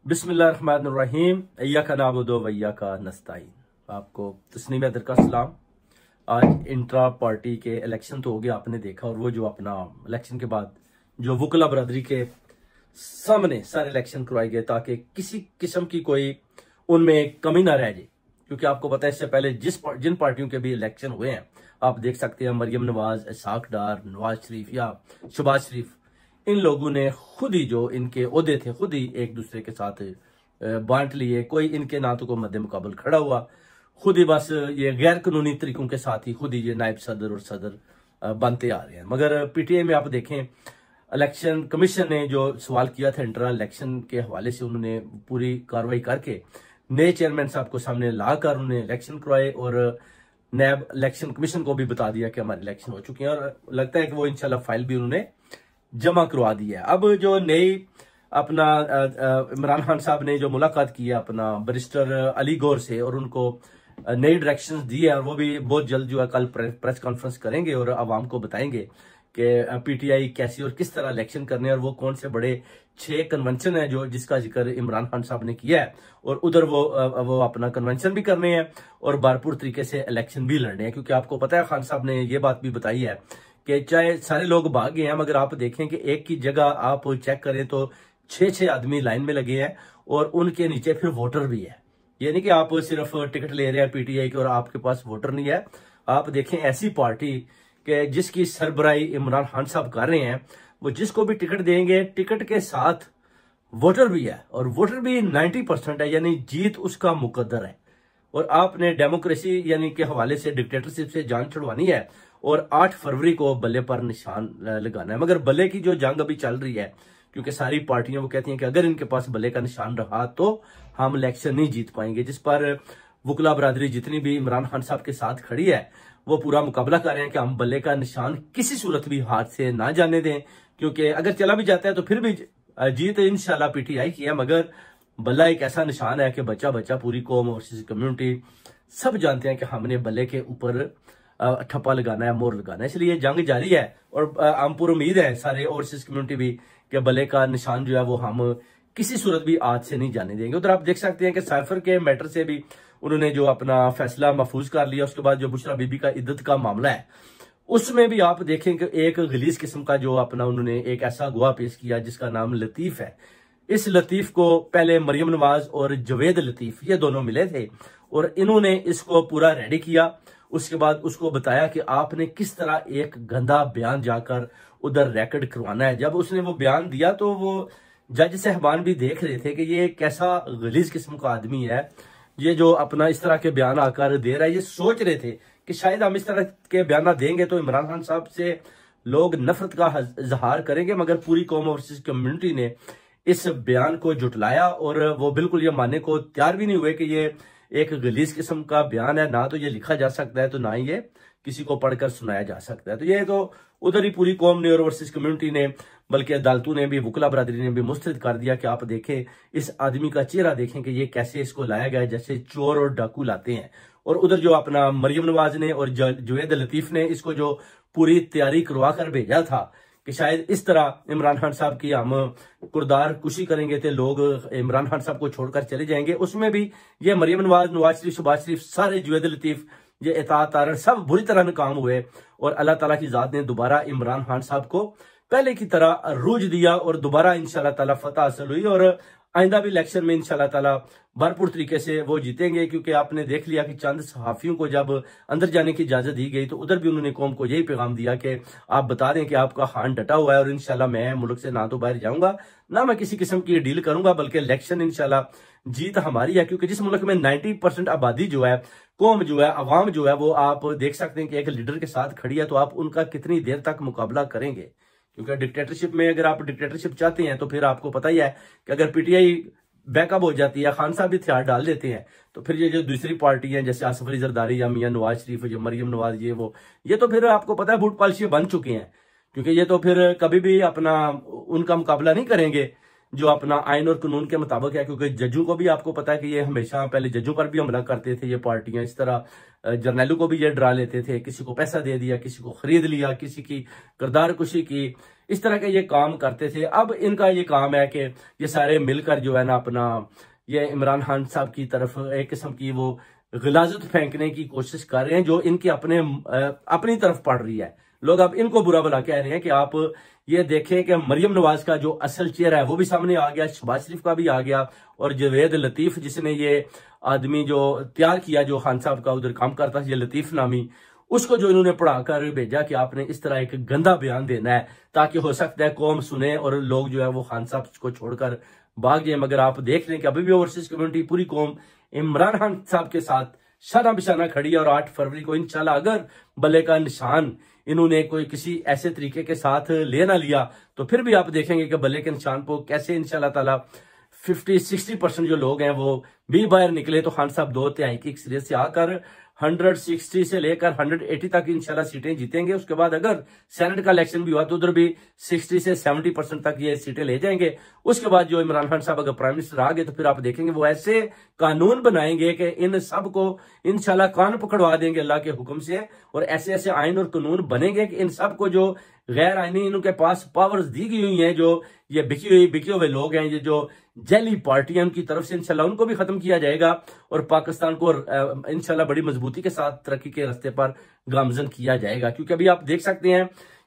बिस्मिल्लाहिर्रहमानिर्रहीम इय्याका नअबुदु व इय्याका नस्तईन। आपको तस्नीम हैदर का सलाम। आज इंट्रा पार्टी के इलेक्शन तो हो गया, आपने देखा, और वो जो अपना इलेक्शन के बाद जो वकला बरादरी के सामने सारे इलेक्शन करवाए गए ताकि किसी किस्म की कोई उनमें कमी ना रह जाए। क्योंकि आपको पता है इससे पहले जिन पार्टियों के भी इलेक्शन हुए हैं, आप देख सकते हैं मरियम नवाज, इसाक डार, नवाज शरीफ या शहबाज शरीफ, इन लोगों ने खुद ही जो इनके ओहदे थे खुद ही एक दूसरे के साथ बांट लिए। कोई इनके ना तो कोई मद्दे मुकाबल खड़ा हुआ, खुद ही बस ये गैर कानूनी तरीकों के साथ ही खुद ही ये नायब सदर और सदर बनते आ रहे हैं। मगर पीटीआई में आप देखें, इलेक्शन कमीशन ने जो सवाल किया था इंटर इलेक्शन के हवाले से, उन्होंने पूरी कार्रवाई करके नए चेयरमैन साहब को सामने लाकर उन्होंने इलेक्शन करवाए और नायब इलेक्शन कमीशन को भी बता दिया कि हमारे इलेक्शन हो चुके हैं, और लगता है कि वो इंशाल्लाह फाइल भी उन्होंने जमा करवा दी है। अब जो नई अपना इमरान खान साहब ने जो मुलाकात की है अपना बैरिस्टर अली गौर से, और उनको नई डायरेक्शंस दी है, और वो भी बहुत जल्द जो है कल प्रेस कॉन्फ्रेंस करेंगे और आवाम को बताएंगे कि पीटीआई कैसी और किस तरह इलेक्शन करने हैं, और वो कौन से बड़े 6 कन्वेंशन है जो जिसका जिक्र इमरान खान साहब ने किया है, और उधर वो अपना कन्वेंशन भी करने हैं और भरपूर तरीके से इलेक्शन भी लड़ने हैं। क्योंकि आपको पता है खान साहब ने ये बात भी बताई है कि चाहे सारे लोग भाग गए हैं, मगर आप देखें कि एक की जगह आप चेक करें तो 6 आदमी लाइन में लगे हैं, और उनके नीचे फिर वोटर भी है। ये नहीं कि आप सिर्फ टिकट ले रहे हैं पीटीआई के और आपके पास वोटर नहीं है। आप देखें ऐसी पार्टी के जिसकी सरबराही इमरान खान साहब कर रहे हैं, वो जिसको भी टिकट देंगे टिकट के साथ वोटर भी है, और वोटर भी 90% है, यानी जीत उसका मुकद्दर है। और आपने डेमोक्रेसी यानी के हवाले से डिक्टेटरशिप से जान छुड़वानी है, और 8 फरवरी को बल्ले पर निशान लगाना है। मगर बल्ले की जो जंग अभी चल रही है, क्योंकि सारी पार्टियां वो कहती हैं कि अगर इनके पास बल्ले का निशान रहा तो हम इलेक्शन नहीं जीत पाएंगे, जिस पर वकला बरादरी जितनी भी इमरान खान साहब के साथ खड़ी है वो पूरा मुकाबला कर रहे हैं कि हम बल्ले का निशान किसी सूरत भी हाथ से ना जाने दें। क्योंकि अगर चला भी जाता है तो फिर भी जीत इंशाल्लाह पीटीआई की है, मगर बल्ला एक ऐसा निशान है कि बच्चा बच्चा पूरी कौम और कम्युनिटी सब जानते हैं कि हमने बल्ले के ऊपर ठप्पा लगाना है, मोहर लगाना है। इसलिए जंग जारी है, और हम पूरी उम्मीद है सारे ओवरसीज कम्युनिटी भी कि बल्ले का निशान जो है वो हम किसी सूरत भी आज से नहीं जाने देंगे। उधर आप देख सकते हैं कि साइफर के मैटर से भी उन्होंने जो अपना फैसला महफूज कर लिया। उसके बाद जो बुशरा बीबी का इद्दत का मामला है, उसमें भी आप देखें कि एक गलीज किस्म का जो अपना उन्होंने एक ऐसा गवाह पेश किया जिसका नाम लतीफ है। इस लतीफ को पहले मरियम नवाज और जवेद लतीफ ये दोनों मिले थे, और इन्होंने इसको पूरा रेडी किया। उसके बाद उसको बताया कि आपने किस तरह एक गंदा बयान जाकर उधर रिकॉर्ड करवाना है। जब उसने वो बयान दिया तो वो जज साहबान भी देख रहे थे कि ये कैसा गलीज किस्म का आदमी है, ये जो अपना इस तरह के बयान आकर दे रहा है। ये सोच रहे थे कि शायद हम इस तरह के बयान देंगे तो इमरान खान साहब से लोग नफरत का इजहार करेंगे, मगर पूरी कौम ओवरसीज कम्युनिटी ने इस बयान को जुटलाया, और वो बिल्कुल ये मानने को तैयार भी नहीं हुए कि ये एक गलीज किस्म का बयान है, ना तो ये लिखा जा सकता है तो ना ही ये किसी को पढ़कर सुनाया जा सकता है। तो ये तो उधर ही पूरी कौम ने और ओवरसीज कम्युनिटी ने, बल्कि अदालतों ने भी, वकला बरादरी ने भी मुस्तरद कर दिया कि आप देखें इस आदमी का चेहरा देखें कि ये कैसे इसको लाया गया जैसे चोर और डाकू लाते हैं। और उधर जो अपना मरियम नवाज ने और जवेद लतीफ ने इसको जो पूरी तैयारी करवा कर भेजा था कि शायद इस तरह इमरान खान साहब की हम कुर्दार कुशी करेंगे तो लोग इमरान खान साहब को छोड़कर चले जाएंगे, उसमें भी ये मरियम नवाज, नवाज शरीफ, शहबाज शरीफ, सारे जवेद लतीफ, ये इताअत तारण सब बुरी तरह नाकाम हुए। और अल्लाह ताला की जात ने दोबारा इमरान खान साहब को पहले की तरह रूज दिया, और दोबारा इंशाल्लाह ताला फतह हासिल हुई, और आइंदा भी इलेक्शन में इंशाल्लाह ताला भरपूर तरीके से वो जीतेंगे। क्योंकि आपने देख लिया कि चंद सहाफियों को जब अंदर जाने की इजाजत दी गई तो उधर भी उन्होंने कौम को यही पैगाम दिया कि आप बता दें कि आपका खान डटा हुआ है, और इंशाल्लाह मैं मुल्क से ना तो बाहर जाऊंगा ना मैं किसी किस्म की डील करूंगा, बल्कि इलेक्शन इंशाल्लाह जीत हमारी है। क्योंकि जिस मुल्क में 90% आबादी जो है, कौम जो है, अवाम जो है, वो आप देख सकते हैं कि एक लीडर के साथ खड़ी है, तो आप उनका कितनी देर तक मुकाबला करेंगे। क्योंकि डिक्टेटरशिप में अगर आप डिक्टेटरशिप चाहते हैं तो फिर आपको पता ही है कि अगर पीटीआई बैकअप हो जाती है, खान साहब भी हथियार डाल देते हैं, तो फिर ये जो दूसरी पार्टी है जैसे आसिफ अली जरदारी या मियां नवाज शरीफ, जो मरियम नवाज, ये तो फिर आपको पता है बूट पालिश बन चुके हैं। क्योंकि ये तो फिर कभी भी अपना उनका मुकाबला नहीं करेंगे। जो अपना आइन और कानून के मुताबिक है, क्योंकि जजों को भी आपको पता है कि ये हमेशा पहले जजों पर भी हमला करते थे ये पार्टियां, इस तरह जर्नैलों को भी ये डरा लेते थे, किसी को पैसा दे दिया, किसी को खरीद लिया, किसी की किरदार कुशी की, इस तरह के ये काम करते थे। अब इनका ये काम है कि ये सारे मिलकर जो है ना अपना ये इमरान खान साहब की तरफ एक किस्म की वो गिलाजत फेंकने की कोशिश कर रहे हैं, जो इनकी अपनी तरफ पड़ रही है। लोग अब इनको बुरा भला कह रहे हैं कि आप ये देखें कि मरियम नवाज का जो असल चेहरा है वो भी सामने आ गया, शहबाज शरीफ का भी आ गया, और जवेद लतीफ जिसने ये आदमी जो तैयार किया, जो खान साहब का उधर काम करता था, ये लतीफ नामी, उसको जो इन्होंने पढ़ाकर भेजा कि आपने इस तरह एक गंदा बयान देना है, ताकि हो सकता है कौम सुने और लोग जो है वो खान साहब को छोड़कर भाग जाए। मगर आप देख लें कि अभी भी ओवरसीज कम्युनिटी पूरी कौम इमरान खान साहब के साथ शाना बिशाना खड़ी है। और 8 फरवरी को इंशाल्लाह अगर बल्ले का निशान इन्होंने कोई किसी ऐसे तरीके के साथ ले ना लिया, तो फिर भी आप देखेंगे कि बल्ले के निशान को कैसे इंशाल्लाह ताला 50-60% जो लोग हैं वो भी बाहर निकले, तो खान साहब 2/3 की अक्सरियत से आकर 160 से लेकर 180 तक इंशाल्लाह सीटें जीतेंगे। उसके बाद अगर सेनेट का इलेक्शन भी हुआ तो उधर भी 60 से 70% तक ये सीटें ले जाएंगे। उसके बाद जो इमरान खान साहब अगर प्राइम मिनिस्टर आ गए तो फिर आप देखेंगे वो ऐसे कानून बनाएंगे कि इन सब को इंशाल्लाह कान पकड़वा देंगे अल्लाह के हुक्म से, और ऐसे ऐसे आइन और कानून बनेंगे कि इन सब को जो गैर आईनी इनके पास पावर्स दी गई हुई हैं, जो ये बिके हुए लोग हैं, ये जो जैली पार्टियां उनकी तरफ से, इंशाल्लाह उनको भी खत्म किया जाएगा और पाकिस्तान को इंशाल्लाह बड़ी मजबूती के साथ तरक्की के रास्ते पर गामजन किया जाएगा। क्योंकि अभी आप देख सकते हैं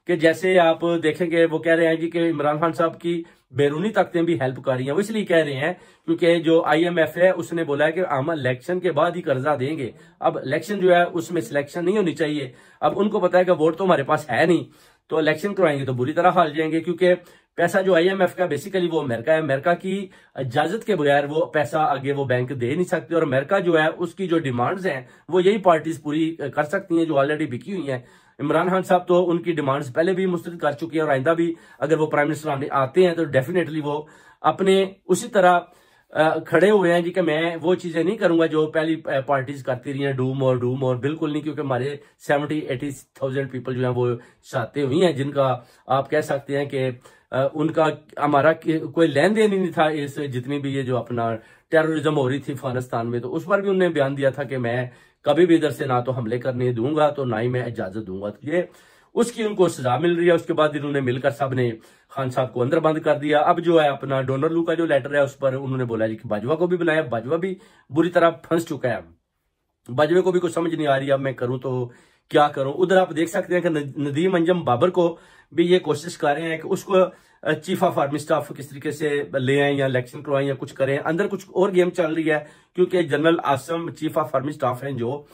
कि जैसे आप देखेंगे वो कह रहे हैं जी कि इमरान खान साहब की बैरूनी ताकतें भी हेल्प कर रही हैं। वो इसलिए कह रहे हैं क्योंकि जो IMF है उसने बोला है कि हम इलेक्शन के बाद ही कर्जा देंगे। अब इलेक्शन जो है उसमें सिलेक्शन नहीं होनी चाहिए। अब उनको पता है कि वोट तो हमारे पास है नहीं, तो इलेक्शन करवाएंगे तो बुरी तरह हार जाएंगे, क्योंकि पैसा जो IMF का बेसिकली वो अमेरिका है, अमेरिका की इजाजत के बगैर वो पैसा आगे वो बैंक दे नहीं सकते, और अमेरिका जो है उसकी जो डिमांड्स हैं वो यही पार्टीज पूरी कर सकती हैं जो ऑलरेडी बिकी हुई हैं। इमरान खान साहब तो उनकी डिमांड्स पहले भी मुस्तरद कर चुके हैं, और आइंदा भी अगर वो प्राइम मिनिस्टर आते हैं तो डेफिनेटली वो अपने उसी तरह खड़े हुए हैं जी कि मैं वो चीजें नहीं करूंगा जो पहली पार्टीज करती रही हैं, डू मोर, बिल्कुल नहीं। क्योंकि हमारे 70-80,000 पीपल जो हैं वो चाहते हुई हैं, जिनका आप कह सकते हैं कि उनका हमारा कोई लेन देन ही नहीं था इस जितनी भी ये जो अपना टेररिज्म हो रही थी अफगानिस्तान में, तो उस पर भी उन्होंने बयान दिया था कि मैं कभी भी इधर से ना तो हमले करने दूंगा तो ना ही मैं इजाजत दूंगा। तो ये उसकी उनको सजा मिल रही है। उसके बाद इन्होंने मिलकर सब ने खान साहब को अंदर बंद कर दिया। अब जो है अपना डोनर लू का जो लेटर है उस पर उन्होंने बोला जी कि बाजवा को भी बुलाया, बाजवा भी बुरी तरह फंस चुका है, बाजवे को भी कुछ समझ नहीं आ रही अब मैं करूं तो क्या करूं। उधर आप देख सकते हैं कि नदीम अंजम बाबर को भी ये कोशिश कर रहे हैं कि उसको चीफ ऑफ आर्मी स्टाफ किस तरीके से ले आए या इलेक्शन करवाएं या कुछ करें। अंदर कुछ और गेम चल रही है, क्योंकि general Asim chief of army staff हैं जो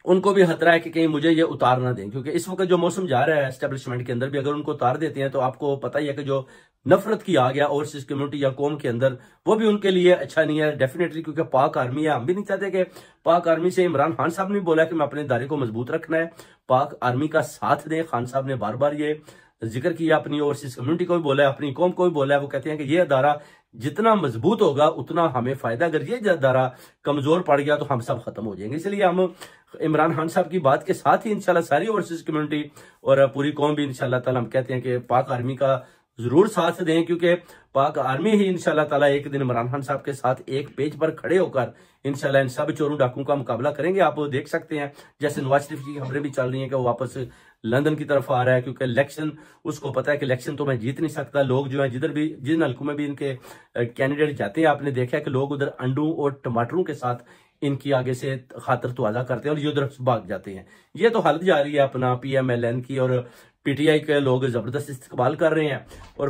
उनको भी खतरा है कि कहीं मुझे ये उतार ना दें, क्योंकि इस वक्त जो मौसम जा रहा है एस्टेब्लिशमेंट के अंदर भी अगर उनको उतार देते हैं तो आपको पता ही है कि जो नफरत की आ गया ओवरसीज कम्युनिटी या कौम के अंदर, वो भी उनके लिए अच्छा नहीं है डेफिनेटली। क्योंकि पाक आर्मी है, हम भी नहीं चाहते कि पाक आर्मी से, इमरान खान साहब ने बोला कि मैं अपने दायरे को मजबूत रखना है, पाक आर्मी का साथ दें। खान साहब ने बार बार ये जिक्र किया, अपनी ओवरसीज कम्युनिटी को भी बोला है, अपनी कौम को भी बोला है। वो कहते हैं कि ये अदारा जितना मजबूत होगा उतना हमें फायदा, अगर ये अदारा कमजोर पड़ गया तो हम सब खत्म हो जाएंगे। इसलिए हम इमरान खान साहब की बात के साथ ही इंशाल्लाह सारी ओवरसीज कम्युनिटी और पूरी कौम भी इंशाल्लाह ताला हम कहते हैं कि पाक आर्मी का जरूर साथ दें, क्योंकि पाक आर्मी ही इंशाल्लाह ताला एक दिन इमरान खान साहब के साथ एक पेज पर खड़े होकर इंशाल्लाह इन सब चोरों डाकुओं का मुकाबला करेंगे। आप देख सकते हैं जैसे नवाज शरीफ की खबरें भी चल रही हैं कि वो वापस लंदन की तरफ आ रहा है, क्योंकि इलेक्शन उसको पता है कि इलेक्शन तो मैं जीत नहीं सकता। लोग जो है जिधर भी जिन हल्कों में भी इनके कैंडिडेट जाते हैं, आपने देखा है कि लोग उधर अंडों और टमाटरों के साथ इनकी आगे से खातर तवाजा करते हैं और ये उधर भाग जाते हैं। ये तो हालत जा रही है अपना PMLN की, और PTI के लोग जबरदस्त इस्तेमाल कर रहे हैं। और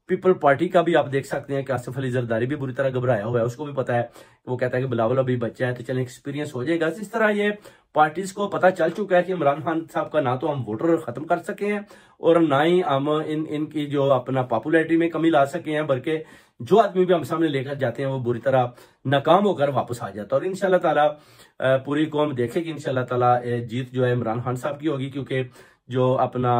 पीपल पार्टी का भी आप देख सकते हैं कि आसिफ अली जरदारी भी बुरी तरह घबराया हुआ है, उसको भी पता है, वो कहता है कि बिलावल अभी बच्चा है तो चलें एक्सपीरियंस हो जाएगा। इस तरह ये पार्टीज को पता चल चुका है कि इमरान खान साहब का ना तो हम वोटर खत्म कर सके हैं और ना ही हम इनकी जो अपना पॉपुलैरिटी में कमी ला सके हैं, बल्कि जो आदमी भी हम सामने लेकर जाते हैं वो बुरी तरह नाकाम होकर वापस आ जाता है। और इंशाल्लाह ताला पूरी कौम देखेगी इंशाल्लाह ताला जीत जो है इमरान खान साहब की होगी, क्योंकि जो अपना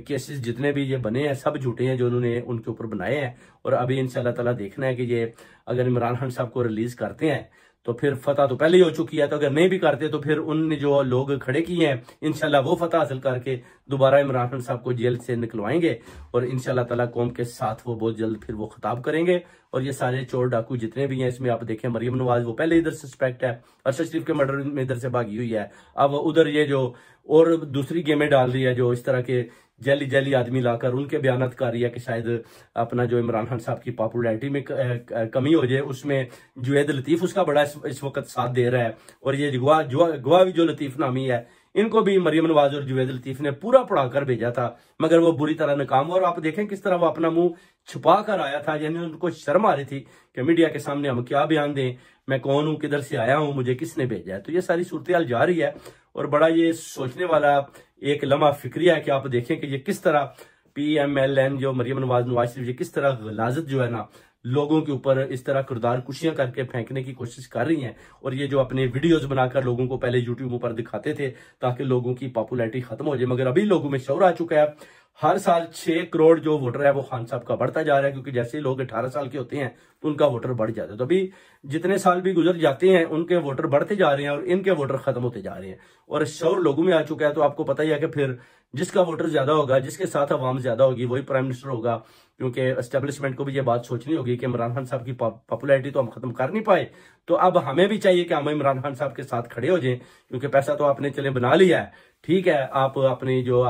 केसेस जितने भी ये बने हैं सब झूठे हैं जो उन्होंने उनके ऊपर बनाए हैं। और अभी इंशाल्लाह ताला देखना है कि ये अगर इमरान खान साहब को रिलीज करते हैं तो फिर फतह तो पहले ही हो चुकी है। तो अगर नहीं भी करते तो फिर उन जो लोग खड़े किए हैं इंशाल्लाह वो फतह हासिल करके दोबारा इमरान खान साहब को जेल से निकलवाएंगे और इंशाल्लाह ताला कौम के साथ वो बहुत जल्द फिर वो खिताब करेंगे। और ये सारे चोर डाकू जितने भी हैं इसमें आप देखें, मरियम नवाज वो पहले इधर सस्पेक्ट है, अरशद शरीफ के मर्डर में इधर से भागी हुई है। अब उधर ये जो और दूसरी गेमें डाल रही है, जो इस तरह के जैली जैली आदमी लाकर उनके बयानात कर रही है कि शायद अपना जो इमरान खान साहब की पॉपुलैरिटी में कमी हो जाए, उसमें जुवैद लतीफ उसका बड़ा इस वक्त साथ दे रहा है। और ये गवाह भी जो लतीफ नामी है, इनको भी मरियम नवाज और जुवैद लतीफ ने पूरा पढ़ाकर भेजा था, मगर वो बुरी तरह नाकाम हुआ। और आप देखें किस तरह वो अपना मुंह छुपा कर आया था, यानी उनको शर्म आ रही थी कि मीडिया के सामने हम क्या बयान दें, मैं कौन हूं, किधर से आया हूं, मुझे किसने भेजा है। तो ये सारी सूरत हाल जा रही है और बड़ा ये सोचने वाला एक लम्हा फिक्रिया है कि आप देखें कि ये किस तरह PMLN जो मरियम नवाज शरीफ ये किस तरह गलाजत जो है ना लोगों के ऊपर इस तरह किरदार कुशियां करके फेंकने की कोशिश कर रही हैं। और ये जो अपने वीडियोस बनाकर लोगों को पहले यूट्यूब पर दिखाते थे ताकि लोगों की पॉपुलैरिटी खत्म हो जाए, मगर अभी लोगों में शौर आ चुका है। हर साल 6 करोड़ जो वोटर है वो खान साहब का बढ़ता जा रहा है, क्योंकि जैसे लोग 18 साल के होते हैं तो उनका वोटर बढ़ जाता है। तो अभी जितने साल भी गुजर जाते हैं उनके वोटर बढ़ते जा रहे हैं और इनके वोटर खत्म होते जा रहे हैं और शौर लोगों में आ चुका है। तो आपको पता ही है कि फिर जिसका वोटर ज्यादा होगा, जिसके साथ अवाम ज्यादा होगी, वही प्राइम मिनिस्टर होगा। क्योंकि एस्टेब्लिशमेंट को भी ये बात सोचनी होगी कि इमरान खान साहब की पॉपुलैरिटी तो हम खत्म कर नहीं पाए, तो अब हमें भी चाहिए कि हम इमरान खान साहब के साथ खड़े हो जाएं, क्योंकि पैसा तो आपने चले बना लिया है। ठीक है, आप अपनी जो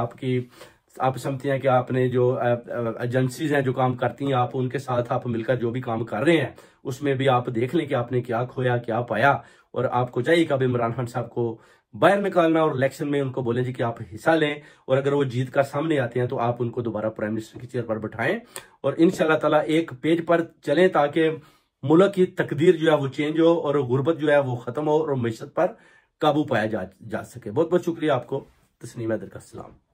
आप समझते हैं कि आपने जो एजेंसीज हैं जो काम करती हैं, आप उनके साथ आप मिलकर जो भी काम कर रहे हैं उसमें भी आप देख लें कि आपने क्या खोया क्या पाया। और आपको चाहिए कि अब इमरान खान साहब को बाहर निकालना और इलेक्शन में उनको बोले जी कि आप हिस्सा लें, और अगर वो जीत कर सामने आते हैं तो आप उनको दोबारा प्राइम मिनिस्टर की चेयर पर बैठाएं और इंशाल्लाह ताला एक पेज पर चलें ताकि मुल्क की तकदीर जो है वो चेंज हो और गुर्बत जो है वो खत्म हो और मैशत पर काबू पाया जा सके। बहुत बहुत शुक्रिया आपको। तस्नीम हैदर का सलाम।